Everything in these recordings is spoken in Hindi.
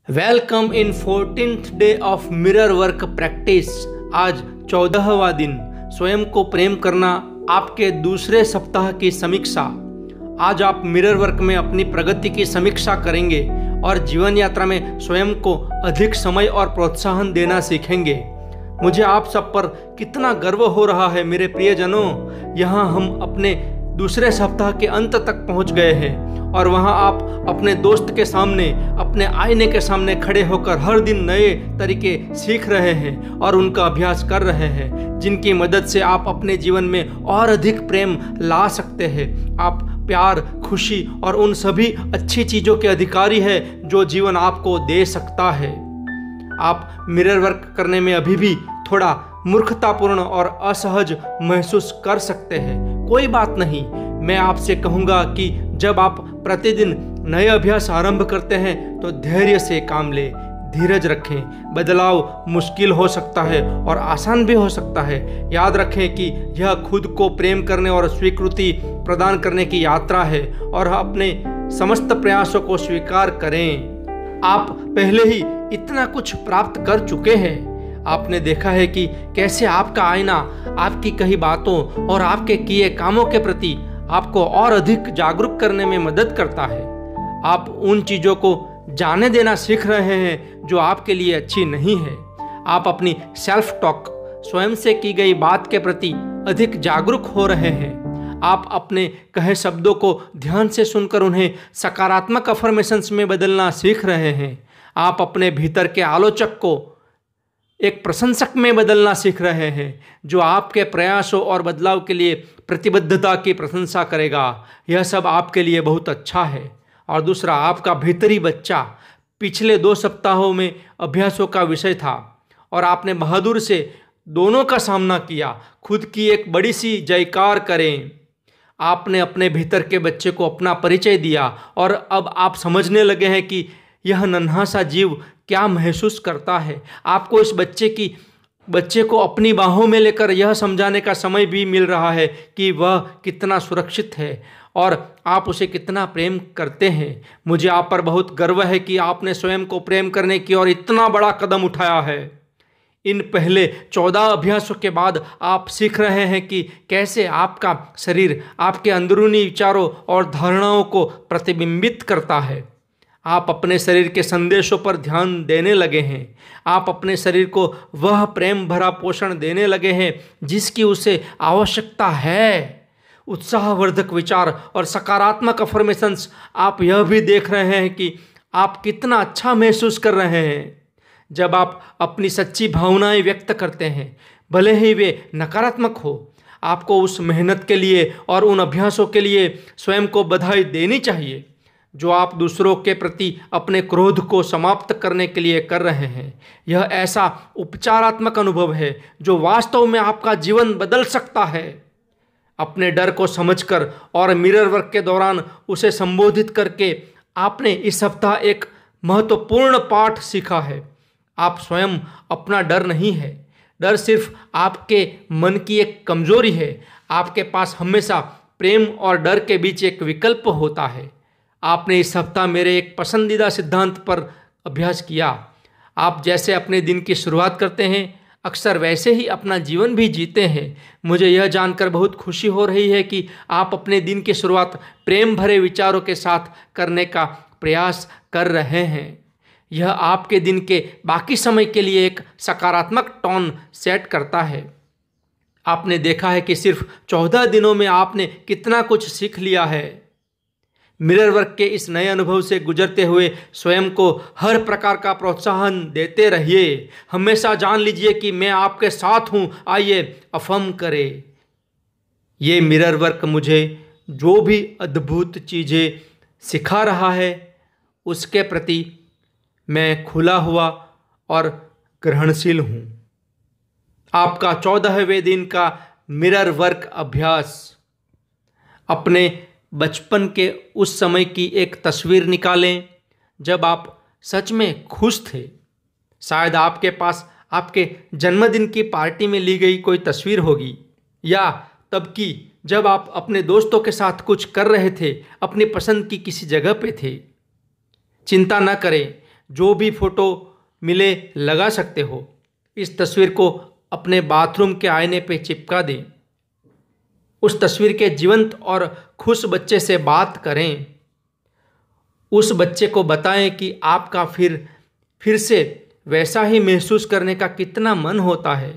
Welcome in 14th day of mirror work practice. आज 14वां दिन। स्वयं को प्रेम करना आपके दूसरे सप्ताह की समीक्षा। आज आप मिरर वर्क में अपनी प्रगति की समीक्षा करेंगे और जीवन यात्रा में स्वयं को अधिक समय और प्रोत्साहन देना सीखेंगे। मुझे आप सब पर कितना गर्व हो रहा है मेरे प्रियजनों। यहाँ हम अपने दूसरे सप्ताह के अंत तक पहुँच गए हैं और वहाँ आप अपने दोस्त के सामने, अपने आईने के सामने खड़े होकर हर दिन नए तरीके सीख रहे हैं और उनका अभ्यास कर रहे हैं, जिनकी मदद से आप अपने जीवन में और अधिक प्रेम ला सकते हैं। आप प्यार, खुशी और उन सभी अच्छी चीज़ों के अधिकारी हैं जो जीवन आपको दे सकता है। आप मिरर वर्क करने में अभी भी थोड़ा मूर्खतापूर्ण और असहज महसूस कर सकते हैं। कोई बात नहीं, मैं आपसे कहूँगा कि जब आप प्रतिदिन नए अभ्यास आरंभ करते हैं तो धैर्य से काम लें, धीरज रखें। बदलाव मुश्किल हो सकता है और आसान भी हो सकता है। याद रखें कि यह खुद को प्रेम करने और स्वीकृति प्रदान करने की यात्रा है और अपने समस्त प्रयासों को स्वीकार करें। आप पहले ही इतना कुछ प्राप्त कर चुके हैं। आपने देखा है कि कैसे आपका आईना आपकी कही बातों और आपके किए कामों के प्रति आपको और अधिक जागरूक करने में मदद करता है। आप उन चीज़ों को जाने देना सीख रहे हैं जो आपके लिए अच्छी नहीं है। आप अपनी सेल्फ टॉक, स्वयं से की गई बात के प्रति अधिक जागरूक हो रहे हैं। आप अपने कहे शब्दों को ध्यान से सुनकर उन्हें सकारात्मक अफर्मेशंस में बदलना सीख रहे हैं। आप अपने भीतर के आलोचक को एक प्रशंसक में बदलना सीख रहे हैं जो आपके प्रयासों और बदलाव के लिए प्रतिबद्धता की प्रशंसा करेगा। यह सब आपके लिए बहुत अच्छा है। और दूसरा, आपका भीतरी बच्चा पिछले 2 सप्ताहों में अभ्यासों का विषय था और आपने बहादुर से दोनों का सामना किया। खुद की एक बड़ी सी जयकार करें। आपने अपने भीतर के बच्चे को अपना परिचय दिया और अब आप समझने लगे हैं कि यह नन्हा सा जीव क्या महसूस करता है। आपको इस बच्चे को अपनी बाहों में लेकर यह समझाने का समय भी मिल रहा है कि वह कितना सुरक्षित है और आप उसे कितना प्रेम करते हैं। मुझे आप पर बहुत गर्व है कि आपने स्वयं को प्रेम करने की ओर इतना बड़ा कदम उठाया है। इन पहले 14 अभ्यासों के बाद आप सीख रहे हैं कि कैसे आपका शरीर आपके अंदरूनी विचारों और धारणाओं को प्रतिबिंबित करता है। आप अपने शरीर के संदेशों पर ध्यान देने लगे हैं। आप अपने शरीर को वह प्रेम भरा पोषण देने लगे हैं जिसकी उसे आवश्यकता है। उत्साहवर्धक विचार और सकारात्मक अफर्मेशंस। आप यह भी देख रहे हैं कि आप कितना अच्छा महसूस कर रहे हैं जब आप अपनी सच्ची भावनाएं व्यक्त करते हैं, भले ही वे नकारात्मक हो। आपको उस मेहनत के लिए और उन अभ्यासों के लिए स्वयं को बधाई देनी चाहिए जो आप दूसरों के प्रति अपने क्रोध को समाप्त करने के लिए कर रहे हैं। यह ऐसा उपचारात्मक अनुभव है जो वास्तव में आपका जीवन बदल सकता है। अपने डर को समझकर और मिरर वर्क के दौरान उसे संबोधित करके आपने इस सप्ताह एक महत्वपूर्ण पाठ सीखा है। आप स्वयं अपना डर नहीं है। डर सिर्फ आपके मन की एक कमजोरी है। आपके पास हमेशा प्रेम और डर के बीच एक विकल्प होता है। आपने इस सप्ताह मेरे एक पसंदीदा सिद्धांत पर अभ्यास किया। आप जैसे अपने दिन की शुरुआत करते हैं, अक्सर वैसे ही अपना जीवन भी जीते हैं। मुझे यह जानकर बहुत खुशी हो रही है कि आप अपने दिन की शुरुआत प्रेम भरे विचारों के साथ करने का प्रयास कर रहे हैं। यह आपके दिन के बाकी समय के लिए एक सकारात्मक टोन सेट करता है। आपने देखा है कि सिर्फ 14 दिनों में आपने कितना कुछ सीख लिया है। मिरर वर्क के इस नए अनुभव से गुजरते हुए स्वयं को हर प्रकार का प्रोत्साहन देते रहिए। हमेशा जान लीजिए कि मैं आपके साथ हूँ। आइए अफर्म करें। ये मिरर वर्क मुझे जो भी अद्भुत चीज़ें सिखा रहा है उसके प्रति मैं खुला हुआ और ग्रहणशील हूँ। आपका 14वें दिन का मिरर वर्क अभ्यास। अपने बचपन के उस समय की एक तस्वीर निकालें जब आप सच में खुश थे। शायद आपके पास आपके जन्मदिन की पार्टी में ली गई कोई तस्वीर होगी, या तब की जब आप अपने दोस्तों के साथ कुछ कर रहे थे, अपनी पसंद की किसी जगह पे थे। चिंता न करें, जो भी फोटो मिले लगा सकते हो। इस तस्वीर को अपने बाथरूम के आईने पे चिपका दें। उस तस्वीर के जीवंत और खुश बच्चे से बात करें। उस बच्चे को बताएं कि आपका फिर से वैसा ही महसूस करने का कितना मन होता है।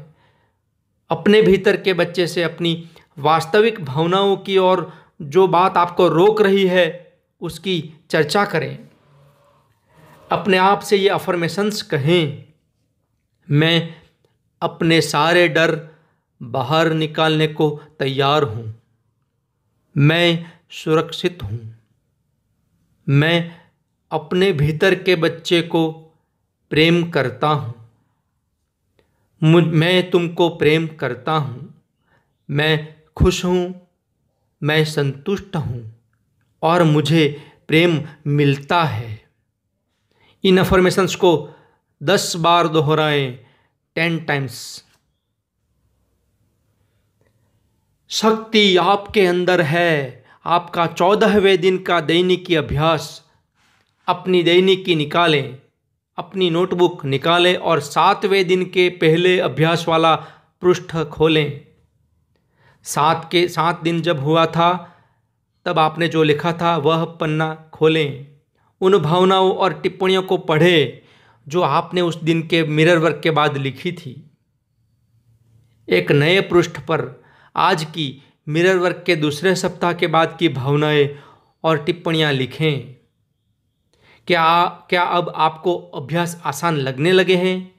अपने भीतर के बच्चे से अपनी वास्तविक भावनाओं की और जो बात आपको रोक रही है उसकी चर्चा करें। अपने आप से ये अफर्मेशंस कहें, मैं अपने सारे डर बाहर निकालने को तैयार हूँ, मैं सुरक्षित हूँ, मैं अपने भीतर के बच्चे को प्रेम करता हूँ, मैं तुमको प्रेम करता हूँ, मैं खुश हूँ, मैं संतुष्ट हूँ और मुझे प्रेम मिलता है। इन अफर्मेशंस को 10 बार दोहराएं, 10 टाइम्स। शक्ति आपके अंदर है। आपका 14वें दिन का दैनिकी अभ्यास। अपनी दैनिकी निकालें, अपनी नोटबुक निकालें और 7वें दिन के पहले अभ्यास वाला पृष्ठ खोलें। 7 दिन जब हुआ था तब आपने जो लिखा था वह पन्ना खोलें। उन भावनाओं और टिप्पणियों को पढ़ें जो आपने उस दिन के मिरर वर्क के बाद लिखी थी। एक नए पृष्ठ पर आज की मिरर वर्क के दूसरे सप्ताह के बाद की भावनाएं और टिप्पणियां लिखें। क्या अब आपको अभ्यास आसान लगने लगे हैं?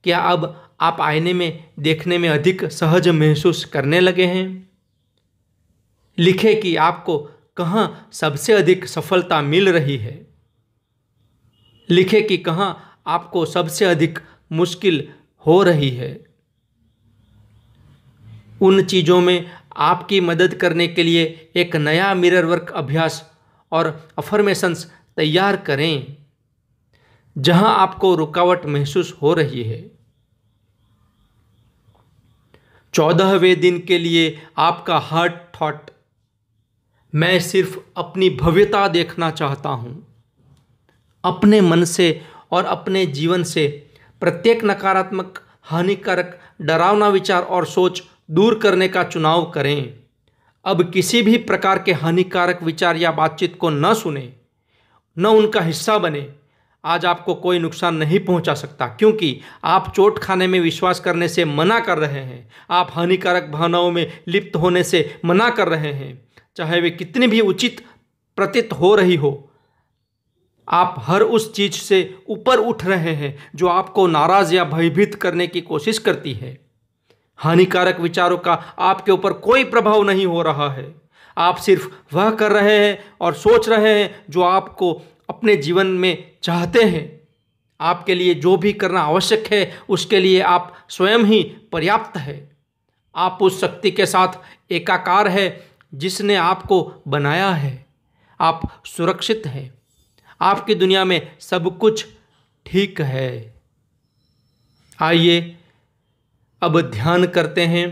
क्या अब आप आईने में देखने में अधिक सहज महसूस करने लगे हैं? लिखें कि आपको कहाँ सबसे अधिक सफलता मिल रही है। लिखें कि कहाँ आपको सबसे अधिक मुश्किल हो रही है। उन चीज़ों में आपकी मदद करने के लिए एक नया मिरर वर्क अभ्यास और अफर्मेशंस तैयार करें जहां आपको रुकावट महसूस हो रही है। 14वें दिन के लिए आपका हार्ट थॉट, मैं सिर्फ अपनी भव्यता देखना चाहता हूं। अपने मन से और अपने जीवन से प्रत्येक नकारात्मक, हानिकारक, डरावना विचार और सोच दूर करने का चुनाव करें। अब किसी भी प्रकार के हानिकारक विचार या बातचीत को न सुने, न उनका हिस्सा बने। आज आपको कोई नुकसान नहीं पहुंचा सकता क्योंकि आप चोट खाने में विश्वास करने से मना कर रहे हैं। आप हानिकारक भावनाओं में लिप्त होने से मना कर रहे हैं, चाहे वे कितनी भी उचित प्रतीत हो रही हो। आप हर उस चीज से ऊपर उठ रहे हैं जो आपको नाराज या भयभीत करने की कोशिश करती है। हानिकारक विचारों का आपके ऊपर कोई प्रभाव नहीं हो रहा है। आप सिर्फ वह कर रहे हैं और सोच रहे हैं जो आपको अपने जीवन में चाहते हैं। आपके लिए जो भी करना आवश्यक है उसके लिए आप स्वयं ही पर्याप्त है। आप उस शक्ति के साथ एकाकार है जिसने आपको बनाया है। आप सुरक्षित हैं। आपकी दुनिया में सब कुछ ठीक है। आइए अब ध्यान करते हैं